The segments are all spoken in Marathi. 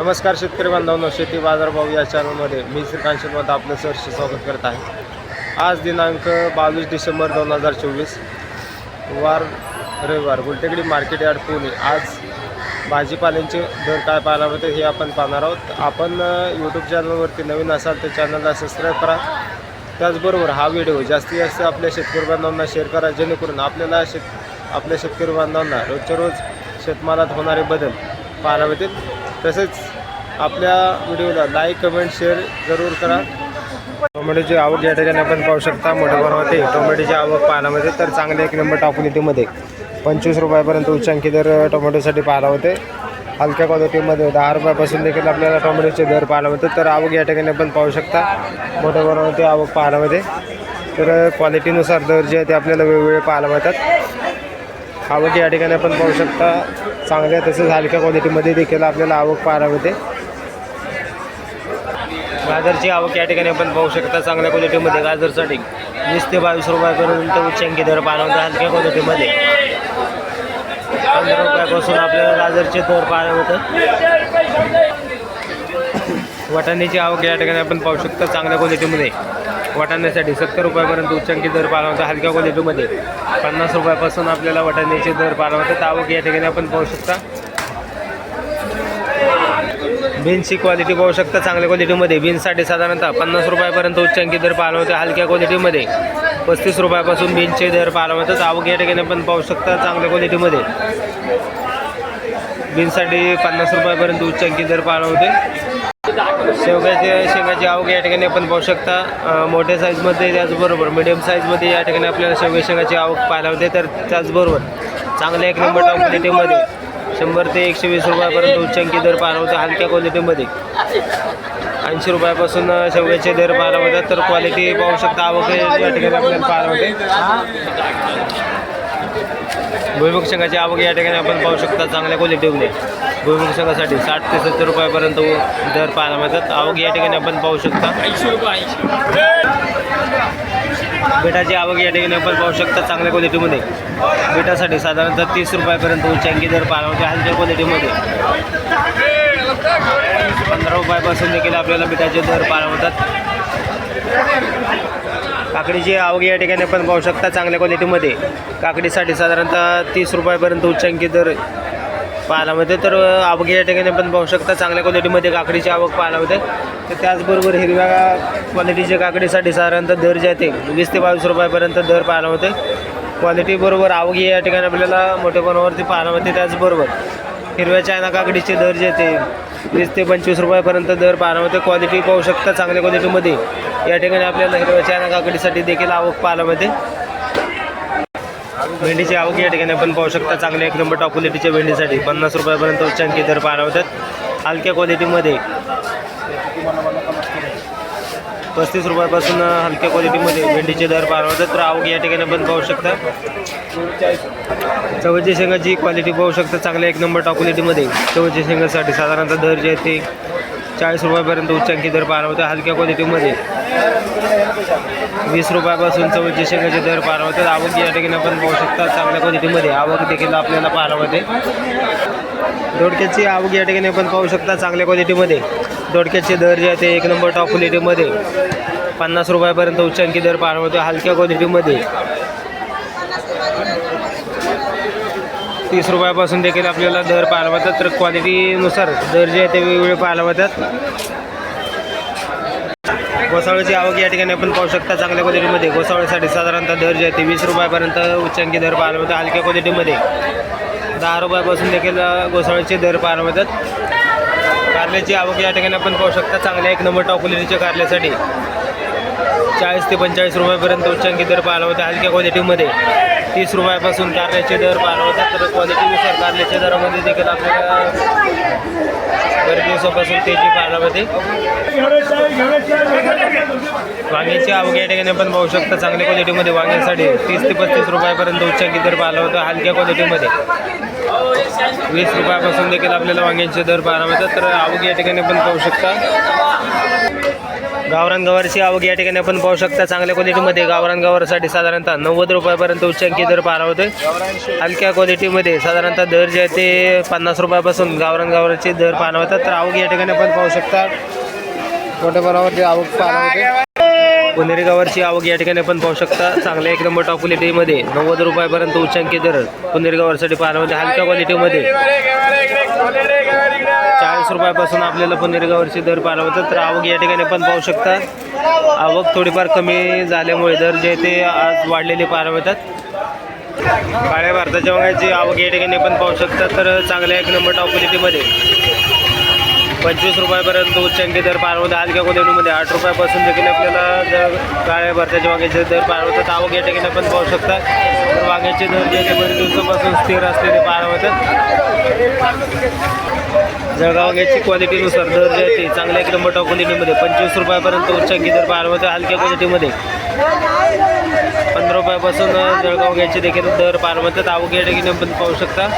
नमस्कार शेतकरी बांधवांनो, शेती बाजारभाव या चॅनलमध्ये मी श्रीकांत शिंदे आपलं सहर्ष स्वागत करत आहे। आज दिनांक 22 डिसेंबर 2024 वार रविवार, गुलटेकडी मार्केट यार्ड पुणे। आज भाजीपाल्यांचे दर काय पाहायला मिळते हे आपण पाहणार आहोत। आपण यूट्यूब चॅनलवरती नवीन असाल तर चॅनलला सबस्क्राईब करा। त्याचबरोबर हा व्हिडिओ जास्तीत जास्त आपल्या शेतकरी बांधवांना शेअर करा, जेणेकरून आपल्या शेतकरी बांधवांना रोजच्या रोज शेतमालात होणारे बदल पाहायला मिळतील। तसेच आपल्या व्हिडिओला लाईक कमेंट शेअर जरूर करा। टोमॅटोची आवक या ठिकाणी आपण पाहू शकता। मोठ्या प्रमाणामध्ये टोमॅटोची आवक पाहायला मिळते, तर चांगले एक नंबर क्वालिटीमध्ये 25 रुपयापर्यंत उच्चांकी दर टोमॅटोसाठी पाहायला होते। हलक्या क्वालिटीमध्ये 10 रुपयापासून देखील आपल्याला टोमॅटोचे दर पाहायला मिळते। तर आवक या ठिकाणी आपण पाहू शकता, मोठ्या प्रमाणामध्ये आवक पाहायला मिळते। तर क्वालिटीनुसार दर जे आहे ते आपल्याला वेगवेगळे पाहायला मिळतात। आवक या ठिकाणी आपण पाहू शकता चांगल्या तसेच हलक्या क्वालिटीमध्ये देखील आपल्याला आवक पाहायला मिळते। गाजरची आवक या ठिकाणी आपण पाहू शकता। चांगल्या क्वालिटीमध्ये गाजरसाठी 20 ते 22 रुपयापर्यंत उच्चांकी दर पाहायला मिळतात। हलक्या क्वालिटीमध्ये 15 रुपयापासून आपल्याला गाजरचे दर पाहायला मिळतात। वाटाण्याची आवक या ठिकाणी आपण पाहू शकता। चांगल्या क्वालिटीमध्ये वाटाण्यासाठी 70 रुपयापर्यंत उच्चांकी दर पाहायला मिळतात। हलक्या क्वालिटीमध्ये 50 रुपयापासून आपल्याला वाटाण्याचे दर पाहायला मिळतात। आवक या ठिकाणी आपण पाहू शकता। बीन्सची क्वालिटी पाहू शकता। चांगल्या क्वालिटीमध्ये बीन्ससाठी साधारणतः 50 रुपयापर्यंत उच्चांकी दर पाहायला मिळतात। हलक्या क्वालिटीमध्ये 35 रुपयापासून बीन्सचे दर पाहायला मिळतात। आवक या ठिकाणी आपण पाहू शकता। चांगल्या क्वालिटीमध्ये बीन्ससाठी 50 रुपयापर्यंत उच्चांकी दर पाहायला मिळते। शेंगाची आवक या ठिकाणी आपण पाहू शकता। मोठ्या साईजमध्ये त्याचबरोबर मिडियम साईजमध्ये या ठिकाणी आपल्याला शेंगाची आवक पाहायला मिळते। तर त्याचबरोबर चांगल्या एक नंबर टॉप क्वालिटीमध्ये 100 ते 120 रुपयापर्यंत उच्चांकी दर पाहायला मिळते। हलक्या क्वालिटीमध्ये 80 रुपयापासून शेवग्याचे दर पाहायला मिळतात। तर क्वालिटी पाहू शकता। आवक या ठिकाणी आपल्याला पाहायला मिळते। भुईमुग शेंगाची आवक या ठिकाणी आपण पाहू शकता। चांगल्या क्वालिटीमध्ये भुईमुग शेंगासाठी 60 ते 70 रुपयापर्यंत दर पाहायला मिळतात। आवक या ठिकाणी आपण पाहू शकता। बेटाची आवक या ठिकाणी आपण पाहू शकता। चांगल्या क्वालिटीमध्ये बेटासाठी साधारणतः 30 रुपयापर्यंत उच्चांकी दर पाहायला मिळते। हलक्या क्वालिटीमध्ये 15 रुपयापासून देखील आपल्याला बेटाचे दर पाहायला मिळतात। काकडीची आवक या ठिकाणी आपण पाहू शकता। चांगल्या क्वालिटीमध्ये काकडीसाठी साधारणतः 30 रुपयापर्यंत उच्चांकी दर पाहायला मिळते। तर आवक या ठिकाणी आपण पाहू शकता। चांगल्या क्वालिटीमध्ये काकडीची आवक पाहायला मिळते। तर त्याचबरोबर हिरव्या क्वालिटीच्या काकडीसाठी साधारणतः दर जे आहे ते 20 ते 22 रुपयापर्यंत दर पाहायला मिळते। क्वालिटीबरोबर आवक या ठिकाणी आपल्याला मोठ्या प्रमाणावरती पाहायला मिळते। त्याचबरोबर हिरव्या चायना काकडीचे दर जे ते 20 ते 25 रुपयापर्यंत दर पाहायला मिळते। क्वालिटी पाहू शकता। चांगल्या क्वालिटीमध्ये या ठिकाणी आपल्याला हिरव्या चायना काकडीसाठी देखील आवक पाहायला मिळते। भेंडीची आवक या ठिकाणी आपण पाहू शकता। चांगल्या एक नंबर टॉप क्वालिटीच्या भेंडीसाठी 50 रुपयापर्यंत उच्चांकी दर पाहायला मिळतात। हलक्या क्वालिटीमध्ये 35 रुपयापासून हलक्या क्वालिटीमध्ये भेंडीचे दर पाहायला मिळतात। तर आवक या ठिकाणी आपण पाहू शकता। चवळीच्या शेंगाची क्वालिटी पाहू शकता। चांगल्या एक नंबर टॉप क्वालिटीमध्ये चवळीच्या शेंगासाठी साधारणतः दर जे आहे ते 40 रुपयापर्यंत उच्चांकी दर पाहायला मिळतात। हलक्या क्वालिटीमध्ये 20 रुपयापासून चवळीच्या शेंगाचे दर पाहायला मिळतात। आवक या ठिकाणी आपण पाहू शकता। चांगल्या क्वालिटीमध्ये आवक देखील आपल्याला पाहायला मिळते। दोडक्याची आवक या ठिकाणी आपण पाहू शकता। चांगल्या क्वालिटीमध्ये दोडक्याचे दर जे आहे ते एक नंबर टॉप क्वालिटीमध्ये 50 रुपयापर्यंत उच्चांकी दर पाहायला मिळतो। हलक्या क्वालिटीमध्ये 30 रुपयापासून देखील आपल्याला दर पाहायला मिळतात। तर क्वालिटीनुसार दर जे आहे ते वेगवेगळे पाहायला मिळतात। घोसावळीची आवक या ठिकाणी आपण पाहू शकता। चांगल्या क्वालिटीमध्ये घोसावळीसाठी साधारणतः दर जे आहे ते 20 रुपयापर्यंत उच्चांकी दर पाहायला मिळतात। हलक्या क्वालिटीमध्ये 10 रुपयापासून देखील घोसावळीचे दर पाहायला मिळतात। कारल्याची आवक या ठिकाणी आपण पाहू शकता। चांगल्या एक नंबर टॉप क्वालिटीच्या कारल्यासाठी 40 ते 45 रुपयापर्यंत उच्चांकी दर पाहायला मिळतात। हलक्या क्वालिटीमध्ये 30 रुपयापासून कारल्याचे दर पाहायला मिळतात। तर क्वालिटीनुसार कारल्याच्या दरामध्ये देखील आपल्याला बरेच दिवसापासून तेजी पाहायला मिळते। वांग्याची आवक या ठिकाणी आपण पाहू शकता। चांगल्या क्वालिटीमध्ये वांग्यासाठी 30 ते 35 रुपयापर्यंत उच्चांकी दर पाहायला होता। हलक्या क्वालिटीमध्ये 20 रुपयापासून देखील आपल्याला वांग्यांचे दर पाहायला मिळतात. तर आवक या ठिकाणी आपण पाहू शकता. गावरान गवारची आवक या ठिकाणी आपण पाहू शकता. चांगल्या क्वालिटीमध्ये गावरान गवारसाठी साधारणतः 90 रुपयापर्यंत उच्चांकी दर पाहायला होते. हलक्या क्वालिटीमध्ये साधारणतः दर जे आहे ते 50 रुपयापासून गावरान गवारचे दर पाहायला होतात. तर आवक या ठिकाणी आपण पाहू शकता. मोठ्या प्रमाणावरती आवक पाहायला होते. पुणेरी गवारची आवक या ठिकाणी आपण पाहू शकता. चांगल्या एक नंबर टॉप क्वालिटीमध्ये 90 रुपयापर्यंत उच्चांकी दर पुणेरी गवारसाठी पाहायला होते. हलक्या क्वालिटीमध्ये 40 रुपयापासून आपल्याला पुणेरी गवारचे दर पाहायला होतात. तर आवक या ठिकाणी आपण पाहू शकता. आवक थोडीफार कमी झाल्यामुळे दर जे ते आज वाढलेले पाहायला मिळतात. काळ्या भारताच्या वांग्याची आवक या ठिकाणी आपण पाहू शकता. तर चांगल्या एक नंबर टॉप क्वालिटीमध्ये 25 रुपयापर्यंत उच्चांकी दर पाहायला होता. हलक्या क्वालिटीमध्ये 8 रुपयापासून देखील आपल्याला जर काळ्या भारताच्या वांग्याचे दर पाहायला होतात. आवक या ठिकाणी आपण पाहू शकता. तर वांग्याचे दर जे बरेच दिवसापासून स्थिर असलेले पाहायला होतात. जळगाव वांग्याची क्वालिटीनुसार दर जे आहे ते चांगल्या एक नंबर टॉप क्वालिटीमध्ये 25 रुपयापर्यंत उच्चांकी दर पाहायला होता. हलक्या क्वालिटीमध्ये 15 रुपयापासून जळगाव वांग्याचे देखील दर पाहायला होतात. आवक या ठिकाणी आपण पाहू शकता.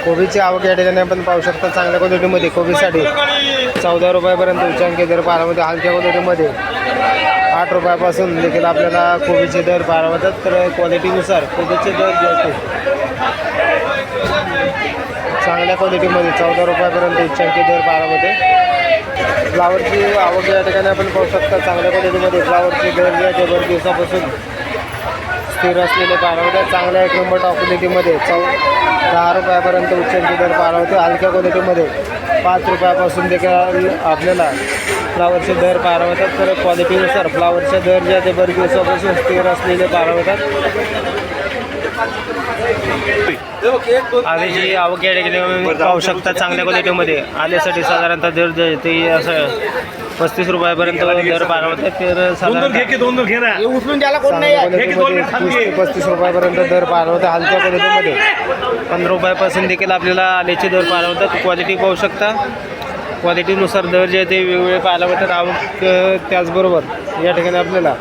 कोबीची आवक या ठिकाणी आपण पाहू शकता. चांगल्या क्वालिटीमध्ये कोबीसाठी 14 रुपयापर्यंत उच्चांकी दर पाहायला होते. हलक्या क्वालिटीमध्ये 8 रुपयापासून देखील आपल्याला कोबीचे दर पाहायला होतात. तर क्वालिटीनुसार कोबीचे दर जे असते चांगल्या क्वालिटीमध्ये 14 रुपयापर्यंत उच्चांकी दर पाहायला होते. फ्लावरची आवक या ठिकाणी आपण पाहू शकता. चांगल्या क्वालिटीमध्ये फ्लावरचे दर जे आहे ते बरेच दिवसापासून स्थिर असलेले पाहायला होते. चांगल्या एक नंबर टॉप क्वालिटीमध्ये 10 रुपयापर्यंत उच्चांकी दर पाहायला होते. हलक्या क्वालिटीमध्ये 5 रुपयापासून देखील आपल्याला फ्लावरचे दर पाहायला होतात. तर क्वालिटीनुसार फ्लावरचे दर जे आहे ते बरेच दिवसापासून स्थिर असलेले पाहायला होतात. आल्याची आवक या ठिकाणी पाहू शकता. चांगल्या क्वालिटीमध्ये आल्यासाठी साधारणतः दर जे ते असं 35 रुपयापर्यंत दर पाहायला होते. तर साधारण 35 रुपयापर्यंत दर पाहायला होते. हलक्या क्वालिटीमध्ये 15 रुपयापासून देखील आपल्याला आल्याचे दर पाहायला होतात. क्वालिटी पाहू शकता. क्वालिटीनुसार दर जे ते वेगवेगळे पाहायला होतात. आवक त्याचबरोबर या ठिकाणी आपल्याला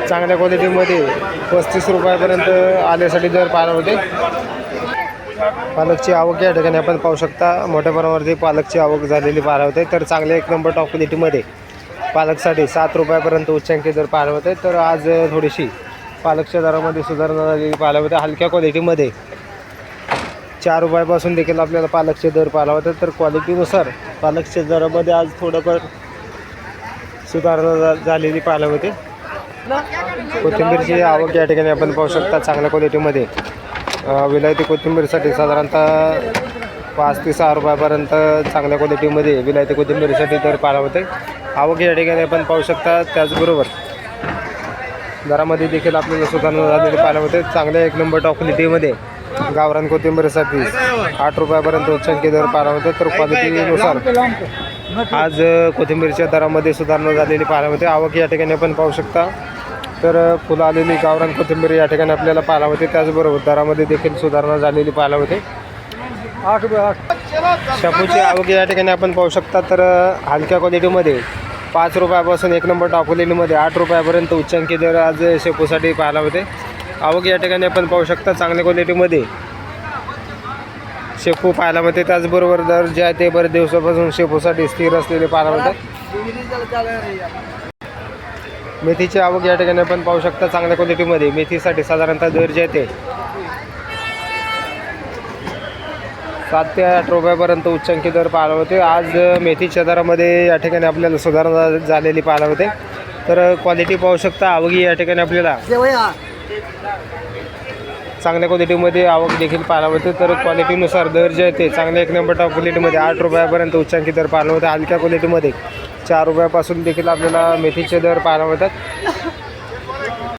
चांगल्या क्वालिटीमध्ये 35 रुपयापर्यंत आल्यासाठी दर पाहायला होते. पालकची आवक या ठिकाणी आपण पाहू शकता. मोठ्या प्रमाणावरती पालकची आवक झालेली पाहायला होते. तर चांगल्या एक नंबर टॉप क्वालिटीमध्ये पालकसाठी 7 रुपयापर्यंत उच्चांकी दर पाहायला होते. तर आज थोडीशी पालकच्या दरामध्ये सुधारणा झालेली पाहायला होते. हलक्या क्वालिटीमध्ये 4 रुपयापासून देखील आपल्याला पालकचे दर पाहायला होते. तर क्वालिटीनुसार पालकच्या दरामध्ये आज थोडंफार सुधारणा झालेली पाहायला होते. कोथिंबीरची आवक या ठिकाणी आपण पाहू शकता. चांगल्या क्वालिटीमध्ये विलायती कोथिंबीरसाठी साधारणतः 5 ते 6 रुपयापर्यंत चांगल्या क्वालिटीमध्ये विलायती कोथिंबीरसाठी दर पाहायला होते. आवक या ठिकाणी आपण पाहू शकता. त्याचबरोबर दरामध्ये देखील आपल्याला सुधारणा झालेली पाहायला होते. चांगल्या एक नंबर टॉप क्वालिटीमध्ये गावरान कोथिंबीरसाठी 8 रुपयापर्यंत उच्चांकी दर पाहायला होते. तर क्वालिटीनुसार आज कोथिंबीरच्या दरामध्ये सुधारणा झालेली पाहायला होते. आवक या ठिकाणी आपण पाहू शकता. तर फुलं आलेली गावरान कोथिंबीर या ठिकाणी आपल्याला पाहायला होते. त्याचबरोबर दरामध्ये देखील सुधारणा झालेली पाहायला होते. शेपूची आवक या ठिकाणी आपण पाहू शकता. तर हलक्या क्वालिटीमध्ये 5 रुपयापासून एक नंबर टॉप क्वालिटीमध्ये 8 रुपयापर्यंत उच्चांकी दर आज शेपूसाठी पाहायला होते. आवक या ठिकाणी आपण पाहू शकता. चांगल्या क्वालिटीमध्ये शेपू पाहायला मिळते. त्याचबरोबर दर जे आहे ते बरेच दिवसापासून शेपूसाठी स्थिर असलेले पाहायला मिळतात. मेथीची आवक या ठिकाणी आपण पाहू शकता. चांगल्या क्वालिटीमध्ये मेथीसाठी साधारणतः दर जे आहे ते 7 ते 8 रुपयापर्यंत उच्चांकी दर पाहायला होते. आज मेथीच्या दरामध्ये या ठिकाणी आपल्याला सुधारणा झालेली पाहायला होते. तर क्वालिटी पाहू शकता. आवक या ठिकाणी आपल्याला चांगल्या क्वालिटीमध्ये आवक देखील पाहायला होते. तर क्वालिटीनुसार दर जे आहे ते चांगल्या एक नंबर टॉप क्वालिटीमध्ये 8 रुपयापर्यंत उच्चांकी दर पाहायला होते. हलक्या क्वालिटीमध्ये 4 रुपयापासून देखील आपल्याला मेथीचे दर पाहायला होतात.